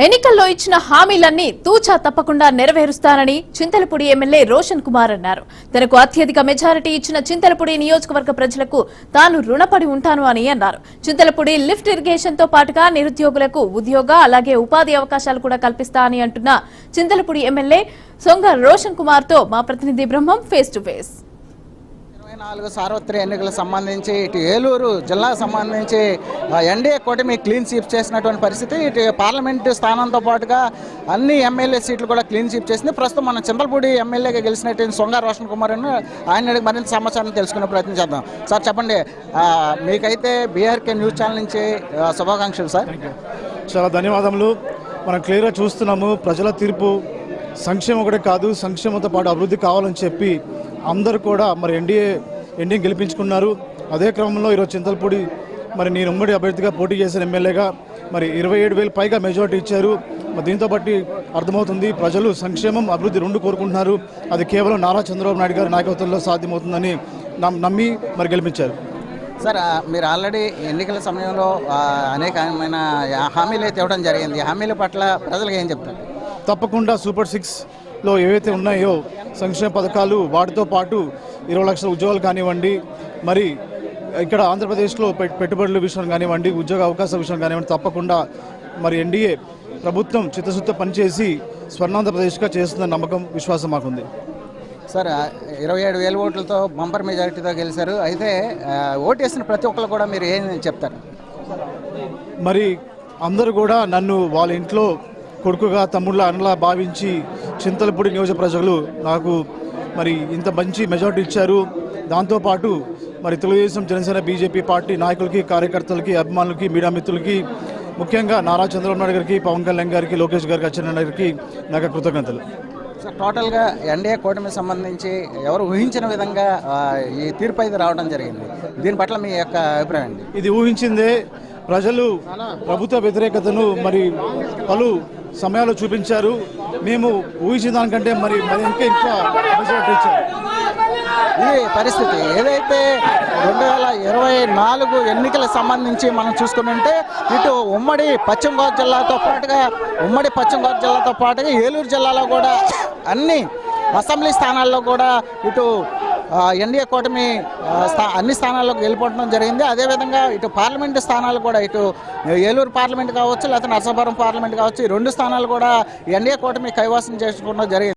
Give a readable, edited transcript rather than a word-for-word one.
ఎన్నికల్లో ఇచ్చిన హామీలన్నీ తూచా తప్పకుండా నెరవేరుస్తానని చింతలపూడి ఎమ్మెల్యే రోషన్ కుమార్ అన్నారు. తనకు అత్యధిక మెజారిటీ ఇచ్చిన చింతలపూడి నియోజకవర్గ ప్రజలకు తాను రుణపడి ఉంటాను అని అన్నారు. చింతలపూడి లిఫ్ట్ ఇరిగేషన్ తో పాటుగా నిరుద్యోగులకు ఉద్యోగ అలాగే ఉపాధి అవకాశాలు కూడా కల్పిస్తా అని అంటున్న చింతలపూడి ఎమ్మెల్యే సొంగ రోషన్ కుమార్ తో మా ప్రతినిధి బ్రహ్మం ఫేస్ టు ఫేస్. 24 సార్వత్రిక ఎన్నికలకు సంబంధించి ఇటు ఏలూరు జిల్లాకు సంబంధించి ఎన్డీఏ కూటమి క్లీన్ స్వీప్ చేసినటువంటి పరిస్థితి. ఇటు పార్లమెంటు స్థానంతో పాటుగా అన్ని ఎమ్మెల్యే సీట్లు కూడా క్లీన్ స్వీప్ చేసింది. ప్రస్తుతం మన చింతలపూడి ఎమ్మెల్యేగా గెలిచినటువంటి సొంగ రోషన్ కుమార్ ఆయన మరింత సమాచారం తెలుసుకునే ప్రయత్నం చేద్దాం. సార్ చెప్పండి, మీకైతే బీఆర్కే న్యూస్ ఛానల్ నుంచి శుభాకాంక్షలు సార్. చాలా ధన్యవాదములు. మనం క్లియర్గా చూస్తున్నాము, ప్రజల తీర్పు సంక్షేమం ఒకటే కాదు, సంక్షేమంతో పాటు అభివృద్ధి కావాలని చెప్పి అందరూ కూడా మరి ఎన్డీఏ గెలిపించుకున్నారు. అదే క్రమంలో ఈరోజు చింతలపూడి మరి నేను ఉమ్మడి అభ్యర్థిగా పోటీ చేసిన ఎమ్మెల్యేగా మరి 27,000 పైగా మెజారిటీ ఇచ్చారు. మరి దీంతో బట్టి అర్థమవుతుంది ప్రజలు సంక్షేమం అభివృద్ధి రెండు కోరుకుంటున్నారు. అది కేవలం నారా చంద్రబాబు నాయుడు గారి నాయకత్వంలో సాధ్యమవుతుందని నమ్మి మరి గెలిపించారు. సార్, మీరు ఆల్రెడీ ఎన్నికల సమయంలో అనేకమైన హామీలు అయితే ఇవ్వడం జరిగింది. హామీల పట్ల ప్రజలకు ఏం చెప్తారు? తప్పకుండా సూపర్ 6లో ఏవైతే ఉన్నాయో సంక్షేమ పథకాలు, వాటితో పాటు 20 లక్షల ఉద్యోగాలు కానివ్వండి, మరి ఇక్కడ ఆంధ్రప్రదేశ్లో పెట్టుబడుల విషయం కానివ్వండి, ఉద్యోగ అవకాశాల విషయం కానివ్వండి, తప్పకుండా మరి ఎన్డీఏ ప్రభుత్వం చిత్తశుద్ధ పనిచేసి స్వర్ణాంధ్రప్రదేశ్గా చేస్తుందన్న నమ్మకం, విశ్వాసం మాకుంది. సార్, 27,000 ఓట్లతో బంపర్ మెజారిటీతో గెలిచారు. అయితే ఓటేసిన ప్రతి ఒక్కరు కూడా మీరు ఏం చెప్తారు? మరి అందరూ కూడా నన్ను వాళ్ళ ఇంట్లో కొడుకుగా, తమ్ముళ్ళ, అన్నలా భావించి చింతలపూడి నియోజక ప్రజలు నాకు మరి ఇంత మంచి మెజారిటీ ఇచ్చారు. దాంతోపాటు మరి తెలుగుదేశం, జనసేన, బీజేపీ పార్టీ నాయకులకి, కార్యకర్తలకి, అభిమానులకి, మీడియా మిత్రులకి, ముఖ్యంగా నారా చంద్రబాబు నాయుడు గారికి, పవన్ కళ్యాణ్ గారికి, లోకేష్ గారికి, అచ్చెన్నాయుడు గారికి నాకు కృతజ్ఞతలు. సార్, టోటల్గా ఎన్డీఏ కూటమి సంబంధించి ఎవరు ఊహించిన విధంగా ఈ తీర్పు అయితే రావడం జరిగింది. దీని పట్ల మీ యొక్క అభిప్రాయం అండి? ఇది ఊహించిందే. ప్రజలు ప్రభుత్వ వ్యతిరేకతను మరి పలు సమయాల్లో చూపించారు. మేము ఊహించిన దానికంటే మరి ఇంకా మెజారిటీ ఇచ్చారు. ఈ పరిస్థితి ఏదైతే 2024 ఎన్నికలకు సంబంధించి మనం చూసుకుంటే ఇటు ఉమ్మడి పశ్చిమ గోదావరి జిల్లాతో పాటుగా ఏలూరు జిల్లాలో కూడా అన్ని అసెంబ్లీ స్థానాల్లో కూడా ఇటు ఎన్డీఏ కూటమి అన్ని స్థానాల్లోకి వెళ్ళిపోవడం జరిగింది. అదేవిధంగా ఇటు పార్లమెంటు స్థానాలు కూడా ఇటు ఏలూరు పార్లమెంట్ కావచ్చు, లేకపోతే నరసాపురం పార్లమెంట్ కావచ్చు, ఈ 2 స్థానాలు కూడా ఎన్డీఏ కూటమి కైవసం చేసుకోవడం జరిగింది.